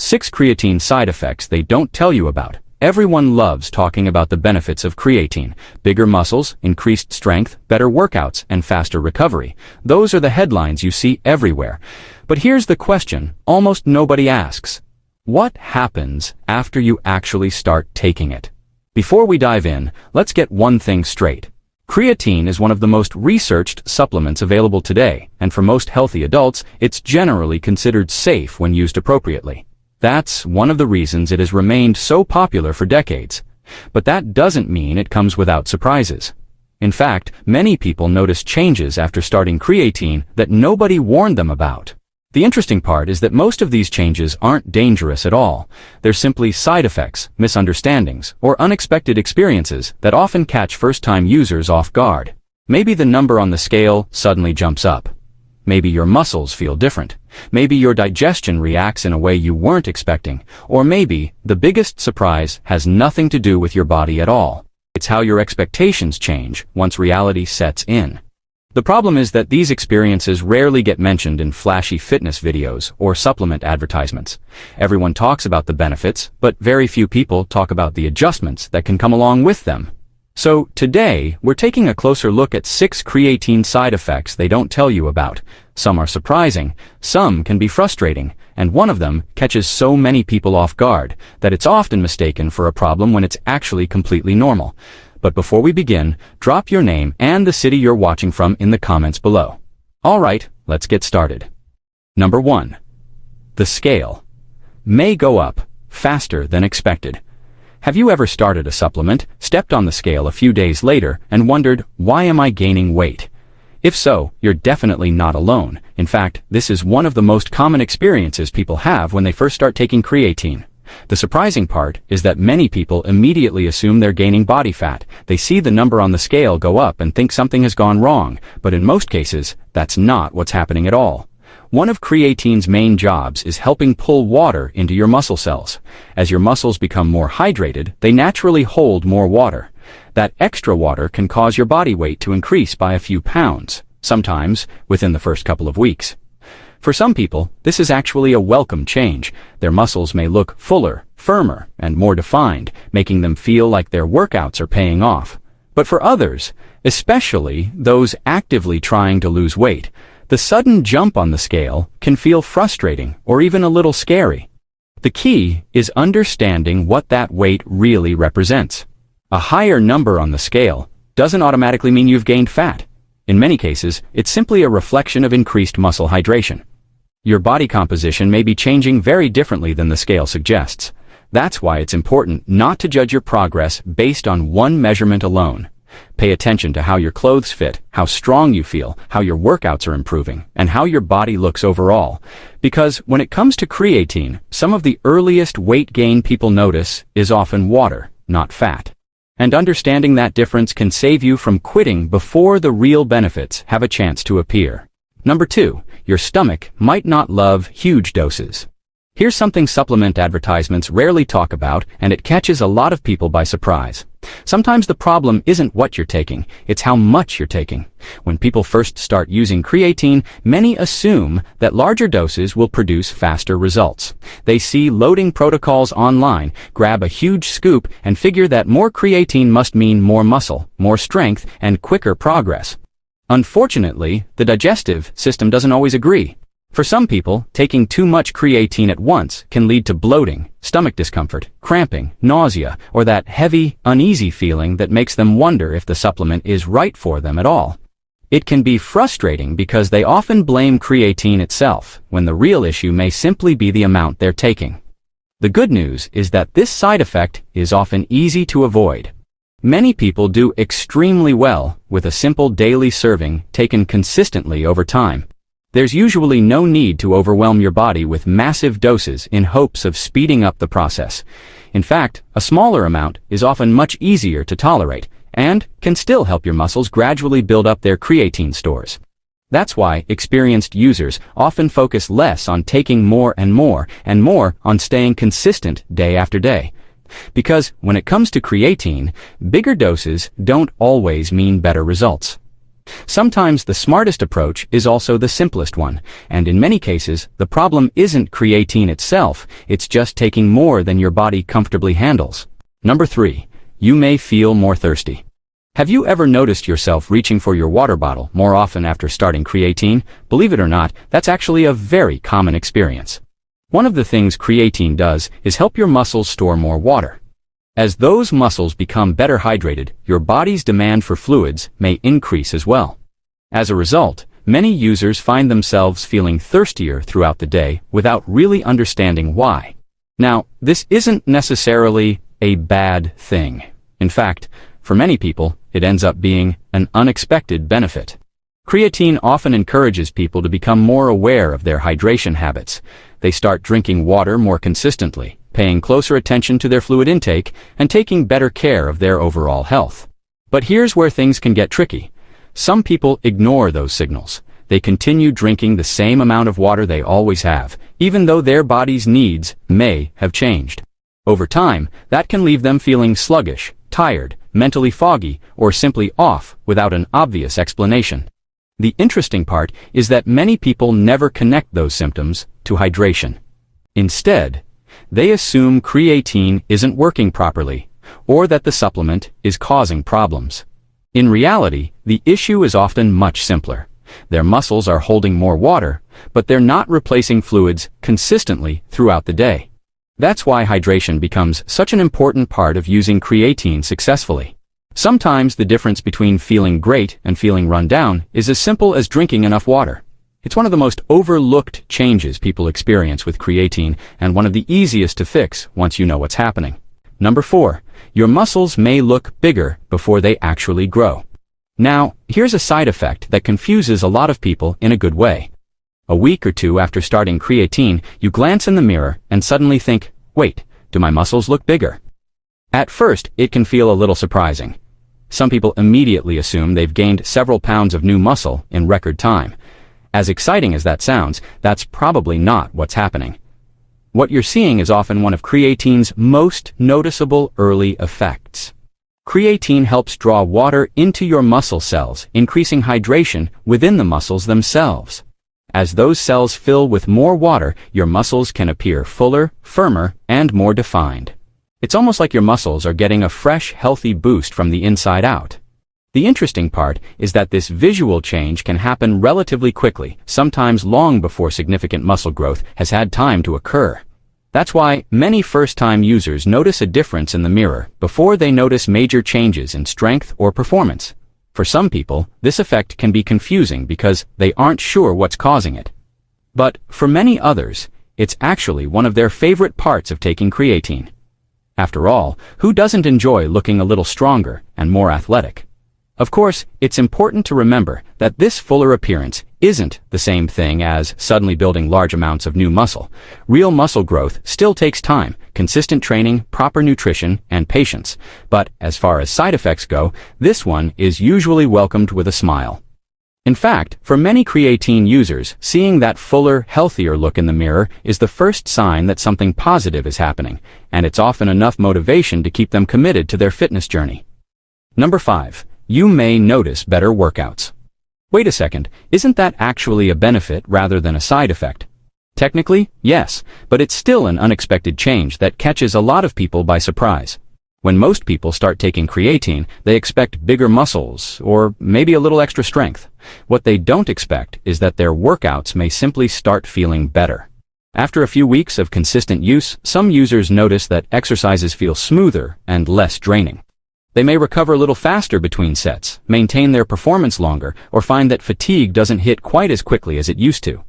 6 creatine side effects they don't tell you about. Everyone loves talking about the benefits of creatine. Bigger muscles, increased strength, better workouts, and faster recovery. Those are the headlines you see everywhere. But here's the question almost nobody asks. What happens after you actually start taking it? Before we dive in, let's get one thing straight. Creatine is one of the most researched supplements available today, and for most healthy adults, it's generally considered safe when used appropriately. That's one of the reasons it has remained so popular for decades. But that doesn't mean it comes without surprises. In fact, many people notice changes after starting creatine that nobody warned them about. The interesting part is that most of these changes aren't dangerous at all. They're simply side effects, misunderstandings, or unexpected experiences that often catch first-time users off guard. Maybe the number on the scale suddenly jumps up. Maybe your muscles feel different. Maybe your digestion reacts in a way you weren't expecting. Or maybe the biggest surprise has nothing to do with your body at all. It's how your expectations change once reality sets in. The problem is that these experiences rarely get mentioned in flashy fitness videos or supplement advertisements. Everyone talks about the benefits, but very few people talk about the adjustments that can come along with them. So today, we're taking a closer look at 6 creatine side effects they don't tell you about. Some are surprising, some can be frustrating, and one of them catches so many people off guard that it's often mistaken for a problem when it's actually completely normal. But before we begin, drop your name and the city you're watching from in the comments below. Alright, let's get started. Number 1. The scale may go up faster than expected. Have you ever started a supplement, stepped on the scale a few days later, and wondered, why am I gaining weight? If so, you're definitely not alone. In fact, this is one of the most common experiences people have when they first start taking creatine. The surprising part is that many people immediately assume they're gaining body fat. They see the number on the scale go up and think something has gone wrong, but in most cases, that's not what's happening at all. One of creatine's main jobs is helping pull water into your muscle cells. As your muscles become more hydrated, they naturally hold more water. That extra water can cause your body weight to increase by a few pounds, sometimes within the first couple of weeks. For some people, this is actually a welcome change. Their muscles may look fuller, firmer, and more defined, making them feel like their workouts are paying off. But for others, especially those actively trying to lose weight, the sudden jump on the scale can feel frustrating or even a little scary. The key is understanding what that weight really represents. A higher number on the scale doesn't automatically mean you've gained fat. In many cases, it's simply a reflection of increased muscle hydration. Your body composition may be changing very differently than the scale suggests. That's why it's important not to judge your progress based on one measurement alone. Pay attention to how your clothes fit, how strong you feel, how your workouts are improving, and how your body looks overall. Because when it comes to creatine, some of the earliest weight gain people notice is often water, not fat. And understanding that difference can save you from quitting before the real benefits have a chance to appear. Number 2, your stomach might not love huge doses. Here's something supplement advertisements rarely talk about, and it catches a lot of people by surprise. Sometimes the problem isn't what you're taking, it's how much you're taking. When people first start using creatine, many assume that larger doses will produce faster results. They see loading protocols online, grab a huge scoop, and figure that more creatine must mean more muscle, more strength, and quicker progress. Unfortunately, the digestive system doesn't always agree. For some people, taking too much creatine at once can lead to bloating, stomach discomfort, cramping, nausea, or that heavy, uneasy feeling that makes them wonder if the supplement is right for them at all. It can be frustrating because they often blame creatine itself, when the real issue may simply be the amount they're taking. The good news is that this side effect is often easy to avoid. Many people do extremely well with a simple daily serving taken consistently over time. There's usually no need to overwhelm your body with massive doses in hopes of speeding up the process. In fact, a smaller amount is often much easier to tolerate and can still help your muscles gradually build up their creatine stores. That's why experienced users often focus less on taking more and more on staying consistent day after day. Because when it comes to creatine, bigger doses don't always mean better results. Sometimes the smartest approach is also the simplest one, and in many cases, the problem isn't creatine itself, it's just taking more than your body comfortably handles. Number 3. You may feel more thirsty. Have you ever noticed yourself reaching for your water bottle more often after starting creatine? Believe it or not, that's actually a very common experience. One of the things creatine does is help your muscles store more water. As those muscles become better hydrated, your body's demand for fluids may increase as well. As a result, many users find themselves feeling thirstier throughout the day without really understanding why. Now, this isn't necessarily a bad thing. In fact, for many people, it ends up being an unexpected benefit. Creatine often encourages people to become more aware of their hydration habits. They start drinking water more consistently, paying closer attention to their fluid intake, and taking better care of their overall health. But here's where things can get tricky. Some people ignore those signals. They continue drinking the same amount of water they always have, even though their body's needs may have changed. Over time, that can leave them feeling sluggish, tired, mentally foggy, or simply off without an obvious explanation. The interesting part is that many people never connect those symptoms to hydration. Instead, they assume creatine isn't working properly, or that the supplement is causing problems. In reality, the issue is often much simpler. Their muscles are holding more water, but they're not replacing fluids consistently throughout the day. That's why hydration becomes such an important part of using creatine successfully. Sometimes the difference between feeling great and feeling run down is as simple as drinking enough water. It's one of the most overlooked changes people experience with creatine, and one of the easiest to fix once you know what's happening. Number 4. Your muscles may look bigger before they actually grow. Now, here's a side effect that confuses a lot of people in a good way. A week or two after starting creatine, you glance in the mirror and suddenly think, wait, do my muscles look bigger? At first, it can feel a little surprising. Some people immediately assume they've gained several pounds of new muscle in record time. As exciting as that sounds, that's probably not what's happening. What you're seeing is often one of creatine's most noticeable early effects. Creatine helps draw water into your muscle cells, increasing hydration within the muscles themselves. As those cells fill with more water, your muscles can appear fuller, firmer, and more defined. It's almost like your muscles are getting a fresh, healthy boost from the inside out. The interesting part is that this visual change can happen relatively quickly, sometimes long before significant muscle growth has had time to occur. That's why many first-time users notice a difference in the mirror before they notice major changes in strength or performance. For some people, this effect can be confusing because they aren't sure what's causing it. But for many others, it's actually one of their favorite parts of taking creatine. After all, who doesn't enjoy looking a little stronger and more athletic? Of course, it's important to remember that this fuller appearance isn't the same thing as suddenly building large amounts of new muscle. Real muscle growth still takes time, consistent training, proper nutrition, and patience. But as far as side effects go, this one is usually welcomed with a smile. In fact, for many creatine users, seeing that fuller, healthier look in the mirror is the first sign that something positive is happening, and it's often enough motivation to keep them committed to their fitness journey. Number 5. You may notice better workouts. Wait a second, isn't that actually a benefit rather than a side effect? Technically, yes, but it's still an unexpected change that catches a lot of people by surprise. When most people start taking creatine, they expect bigger muscles, or maybe a little extra strength. What they don't expect is that their workouts may simply start feeling better. After a few weeks of consistent use, some users notice that exercises feel smoother and less draining. They may recover a little faster between sets, maintain their performance longer, or find that fatigue doesn't hit quite as quickly as it used to.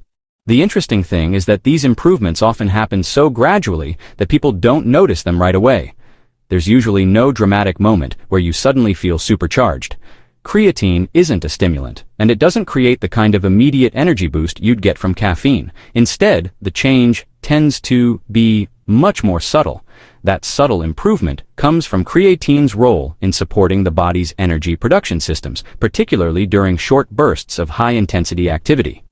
The interesting thing is that these improvements often happen so gradually that people don't notice them right away. There's usually no dramatic moment where you suddenly feel supercharged. Creatine isn't a stimulant, and it doesn't create the kind of immediate energy boost you'd get from caffeine. Instead, the change tends to be much more subtle. That subtle improvement comes from creatine's role in supporting the body's energy production systems, particularly during short bursts of high-intensity activity.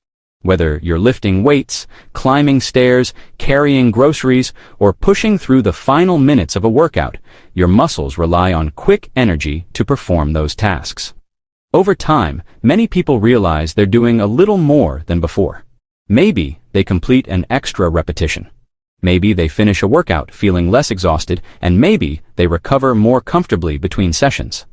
Whether you're lifting weights, climbing stairs, carrying groceries, or pushing through the final minutes of a workout, your muscles rely on quick energy to perform those tasks. Over time, many people realize they're doing a little more than before. Maybe they complete an extra repetition. Maybe they finish a workout feeling less exhausted, and maybe they recover more comfortably between sessions.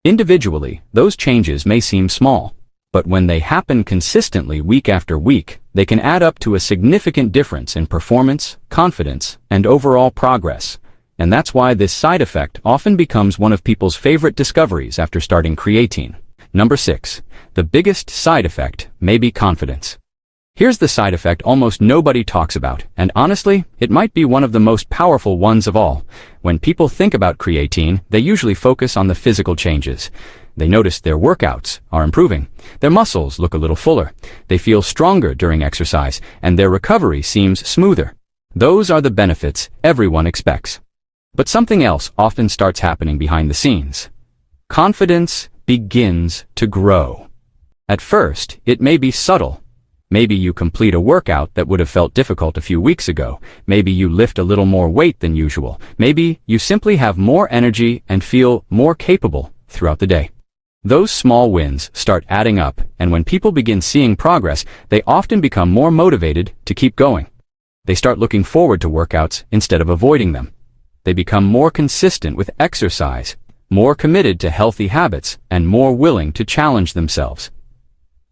Individually, those changes may seem small, but when they happen consistently week after week, they can add up to a significant difference in performance, confidence, and overall progress. And that's why this side effect often becomes one of people's favorite discoveries after starting creatine. Number 6. The biggest side effect may be confidence. Here's the side effect almost nobody talks about, and honestly, it might be one of the most powerful ones of all. When people think about creatine, they usually focus on the physical changes. They notice their workouts are improving, their muscles look a little fuller, they feel stronger during exercise, and their recovery seems smoother. Those are the benefits everyone expects. But something else often starts happening behind the scenes. Confidence begins to grow. At first, it may be subtle. Maybe you complete a workout that would have felt difficult a few weeks ago. Maybe you lift a little more weight than usual. Maybe you simply have more energy and feel more capable throughout the day. Those small wins start adding up, and when people begin seeing progress, they often become more motivated to keep going. They start looking forward to workouts instead of avoiding them. They become more consistent with exercise, more committed to healthy habits, and more willing to challenge themselves.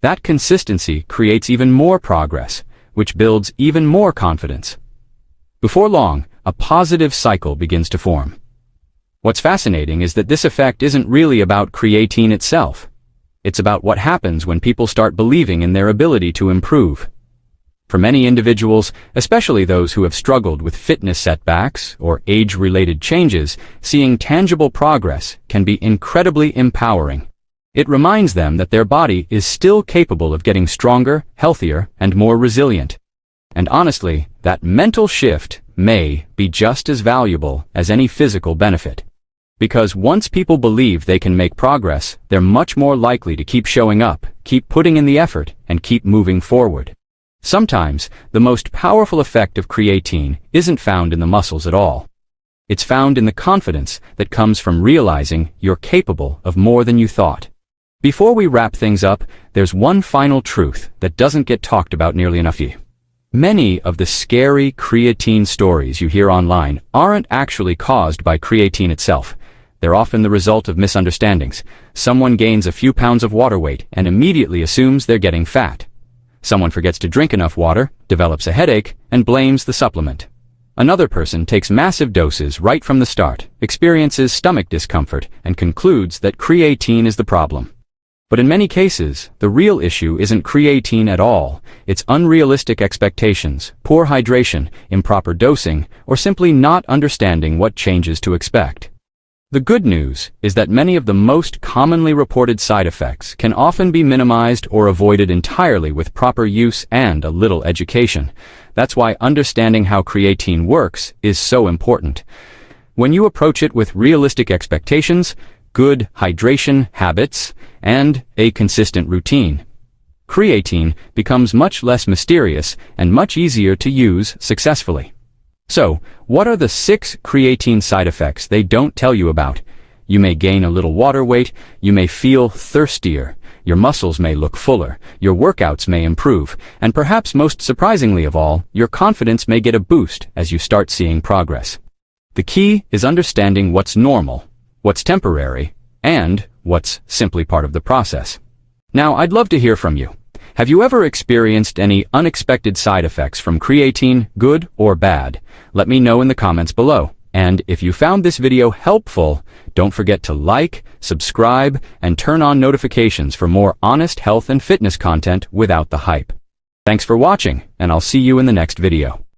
That consistency creates even more progress, which builds even more confidence. Before long, a positive cycle begins to form. What's fascinating is that this effect isn't really about creatine itself. It's about what happens when people start believing in their ability to improve. For many individuals, especially those who have struggled with fitness setbacks or age-related changes, seeing tangible progress can be incredibly empowering. It reminds them that their body is still capable of getting stronger, healthier, and more resilient. And honestly, that mental shift may be just as valuable as any physical benefit. Because once people believe they can make progress, they're much more likely to keep showing up, keep putting in the effort, and keep moving forward. Sometimes, the most powerful effect of creatine isn't found in the muscles at all. It's found in the confidence that comes from realizing you're capable of more than you thought. Before we wrap things up, there's one final truth that doesn't get talked about nearly enough. Many of the scary creatine stories you hear online aren't actually caused by creatine itself. They're often the result of misunderstandings. Someone gains a few pounds of water weight and immediately assumes they're getting fat. Someone forgets to drink enough water, develops a headache, and blames the supplement. Another person takes massive doses right from the start, experiences stomach discomfort, and concludes that creatine is the problem. But in many cases, the real issue isn't creatine at all. It's unrealistic expectations, poor hydration, improper dosing, or simply not understanding what changes to expect. The good news is that many of the most commonly reported side effects can often be minimized or avoided entirely with proper use and a little education. That's why understanding how creatine works is so important. When you approach it with realistic expectations, good hydration habits, and a consistent routine, creatine becomes much less mysterious and much easier to use successfully. So, what are the 6 creatine side effects they don't tell you about? You may gain a little water weight, you may feel thirstier, your muscles may look fuller, your workouts may improve, and perhaps most surprisingly of all, your confidence may get a boost as you start seeing progress. The key is understanding what's normal, what's temporary, and what's simply part of the process. Now, I'd love to hear from you. Have you ever experienced any unexpected side effects from creatine, good or bad? Let me know in the comments below. And if you found this video helpful, don't forget to like, subscribe, and turn on notifications for more honest health and fitness content without the hype. Thanks for watching, and I'll see you in the next video.